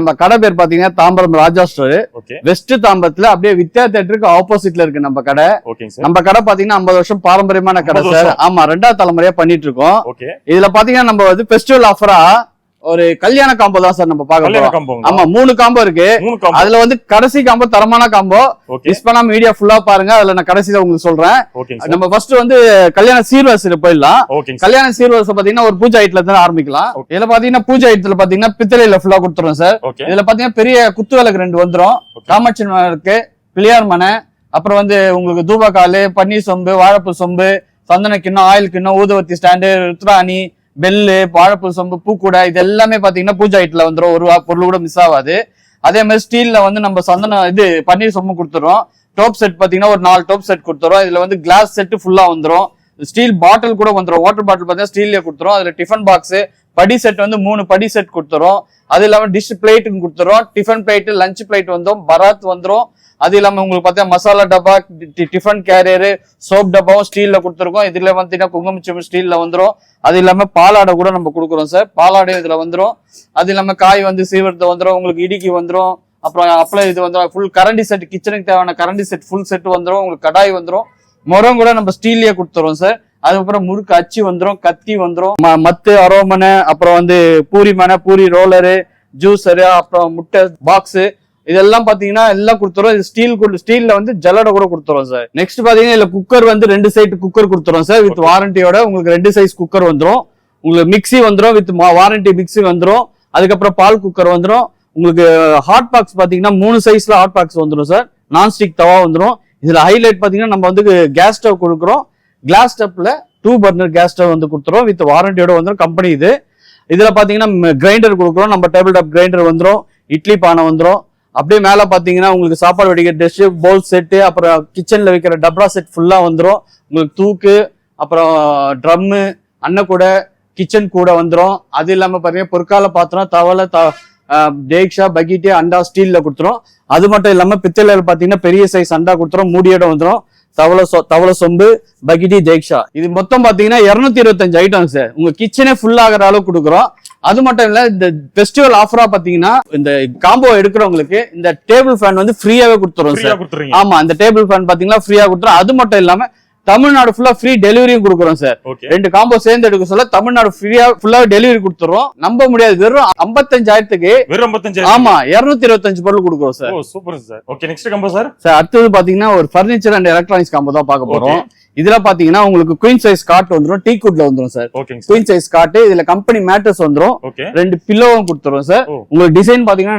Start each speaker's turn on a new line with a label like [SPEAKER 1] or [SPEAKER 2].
[SPEAKER 1] நம்ம கடை பேர் பாத்தீங்கன்னா தாம்பரம் ராஜா ஸ்டோர். வெஸ்ட் தாம்பரத்துல அப்படியே வித்யா தியேட்டருக்கு ஆப்போசிட்ல இருக்கு நம்ம கடை. நம்ம கடை பாத்தீங்கன்னா 50 வருஷம் பாரம்பரியமான கடை சார். ஆமா, 2வது தலைமுறையா பண்ணிட்டு இருக்கோம். இதுல பாத்தீங்கன்னா நம்ம வந்து பெஸ்டிவல் ஆஃபரா ஒரு கல்யாண காம்போ தான் சார் நம்ம பாக்க. ஆமா, 3 காம்போ இருக்கு. அதுல வந்து கடைசி காம்போ தரமான காம்போ. மிஸ் பண்ணாம மீடியா ஃபுல்லா பாருங்க. அதுல நான் கடைசியில உங்களுக்கு சொல்றேன். நம்ம ஃபர்ஸ்ட் வந்து கல்யாண சீர்வரிசையில போயிடலாம். கல்யாண சீர்வரிசை பாத்தீங்கன்னா ஒரு பூஜை ஐட்டத்துல இருந்து ஆரம்பிக்கலாம். இதுல பாத்தீங்கன்னா பூஜை ஐட்டத்துல பாத்தீங்கன்னா பித்தளையில ஃபுல்லா கொடுத்துரும் சார். இதுல பாத்தீங்கன்னா பெரிய குத்து விளக்கு 2 வந்துரும். காமாட்சி இருக்கு, பிள்ளையார் மனை, அப்புறம் வந்து உங்களுக்கு தூபக்காலு, பன்னீர் சொம்பு, வாழைப்பூ சொம்பு, சந்தன கிண்ணம், ஆயில் கிண்ணம், ஊதுவத்தி ஸ்டாண்டு, ருத்ராணி, பெல்லு, வாழைப்பூ சொம்பு, பூக்கூடை, இது எல்லாமே பாத்தீங்கன்னா பூஜை ஐட்டத்துல வந்துடும். ஒரு பொருள் கூட மிஸ் ஆகாது. அதே மாதிரி ஸ்டீல்ல வந்து நம்ம சந்தன பன்னீர் சொம்பு கொடுத்துறோம். டோப் செட் பாத்தீங்கன்னா ஒரு 4 டோப் செட் கொடுத்துறோம். இதுல வந்து கிளாஸ் செட் ஃபுல்லா வந்துடும். ஸ்டீல் பாட்டில் கூட வந்துடும். வாட்டர் பாட்டில் பாத்தீங்கன்னா ஸ்டீல்ல கொடுத்துரும். அதுல டிஃபன் பாக்ஸ், படி செட் வந்து 3 படி செட் கொடுத்துரும். அது இல்லாம டிஷ் பிளேட் கொடுத்துரும். டிஃபன் பிளேட், லஞ்ச் பிளேட் வந்துடும். பராத் வந்துடும். அது இல்லாம உங்களுக்கு பார்த்தா மசாலா டப்பா, டிஃபன் கேரியரு, சோப் டப்பாவும் ஸ்டீல்ல கொடுத்துருக்கோம். இதுல வந்து குங்குமச்சிம் ஸ்டீல்ல வந்துடும். அது இல்லாம பாலாடை கூட நம்ம கொடுக்குறோம் சார். பாலாடை இதுல வந்துடும். அது இல்லாம காய் வந்து சீவரத்தை வந்துடும். உங்களுக்கு இடிக்கி வந்துடும். அப்புறம் அப்பளம் இது வந்துடும். ஃபுல் கரண்டி செட், கிச்சனுக்கு தேவையான கரண்டி செட் ஃபுல் செட் வந்துடும். உங்களுக்கு கடாய் வந்துடும். முறம் கூட நம்ம ஸ்டீல்லயே கொடுத்துறோம் சார். அதுக்கப்புறம் முறுக்கு அச்சு வந்துடும், கத்தி வந்துடும், மத்து, அரோமனை, அப்புறம் வந்து பூரி மனை, பூரி ரோலரு, ஜூஸரு, அப்புறம் முட்டை பாக்ஸ், இதெல்லாம் பாத்தீங்கன்னா எல்லாம் கொடுத்துரும். இது ஸ்டீல்ல வந்து ஜல்லடை கூட கொடுத்துரும் சார். நெக்ஸ்ட் பாத்தீங்கன்னா இல்ல குக்கர் வந்து 2 சைடு குக்கர் கொடுத்துரும் சார். வித் வாரண்டியோட உங்களுக்கு 2 சைஸ் குக்கர் வந்துடும். உங்களுக்கு மிக்சி வந்துடும். வித் வாரண்டி மிக்சி வந்துடும். அதுக்கப்புறம் பால் குக்கர் வந்துடும். உங்களுக்கு ஹாட் பாக்ஸ் பாத்தீங்கன்னா 3 சைஸ்ல ஹாட் பாக்ஸ் வந்துடும் சார். நான்ஸ்டிக் தவா வந்துடும். இதுல ஹைலைட் பாத்தீங்கன்னா நம்ம வந்து கேஸ் ஸ்டவ் கொடுக்குறோம். கிளாஸ் ஸ்டவ்ல 2 பர்னர் கேஸ் ஸ்டவ் வந்து கொடுத்துரும். வித் வாரண்டியோட வந்துடும் கம்பெனி இது. இதுல பாத்தீங்கன்னா கிரைண்டர் கொடுக்குறோம். நம்ம டேபிள் டாப் கிரைண்டர் வந்துடும். இட்லி பானை வந்துடும். அப்படியே மேல பாத்தீங்கன்னா உங்களுக்கு சாப்பாடு வடிக்கிற டிஷ், பவுல் செட்டு, அப்புறம் கிச்சன்ல வைக்கிற டப்ரா செட் ஃபுல்லா வந்துடும். உங்களுக்கு தூக்கு, அப்புறம் ட்ரம்மு, அன்னக்கூடை, கிச்சன் கூட வந்துடும். அது இல்லாம பாத்தீங்கன்னா பொற்கால பாத்திரம், தவளை, டேக்ஷா, பக்கெட்டு, அண்டா ஸ்டீல்ல கொடுத்துரும். அது மட்டும் இல்லாம பித்தளையில பாத்தீங்கன்னா பெரிய சைஸ் அண்டா கொடுத்துரும். மூடியோட வந்துடும். தவளை சொம்பு, பக்கெட்டி, ஜெய்ஷா. இது மொத்தம் பாத்தீங்கன்னா 225 ஐட்டம்ஸ் சார். உங்க கிச்சனே ஃபுல் ஆகிற அளவுக்கு கொடுக்குறோம். அது மட்டும் இல்ல, இந்த பெஸ்டிவல் ஆஃபரா பாத்தீங்கன்னா இந்த காம்போ எடுக்கிறவங்களுக்கு இந்த டேபிள் ஃபேன் வந்து ஃப்ரீயாவே கொடுத்துரும் சார். ஆமா, இந்த டேபிள் ஃபேன் பாத்தீங்கன்னா ஃப்ரீயா கொடுத்துரும். அது மட்டும் இல்லாம தமிழ்நாடு ஃபுல்லா ஃப்ரீ டெலிவரியும் கொடுக்குறோம் சார். 2 காம்போ சேர்ந்து எடுக்க சொல்ல தமிழ்நாடு ஃபுல்லா டெலிவரி கொடுத்துறோம். நம்ப முடியாது, வெறும் 55,000க்கு ஆமா 225 பொருள் கொடுக்குறோம் sir.
[SPEAKER 2] Super sir. Okay, next combo sir.
[SPEAKER 1] அடுத்தது பாத்தீங்கன்னா ஒரு ஃபர்னிச்சர் அண்ட் எலக்ட்ரானிக்ஸ் காம்போ தான் பார்க்க போறோம். இதுல பாத்தீங்கன்னா உங்களுக்கு குயின் சைஸ் காட் வந்துடும். டீ குட்ல வந்துடும் சார். Queen size cot. இதுல கம்பெனி மேட்ரஸ் வந்துடும். 2 பில்லோவும் கொடுத்துரும் சார். உங்களுக்கு டிசைன் பாத்தீங்கன்னா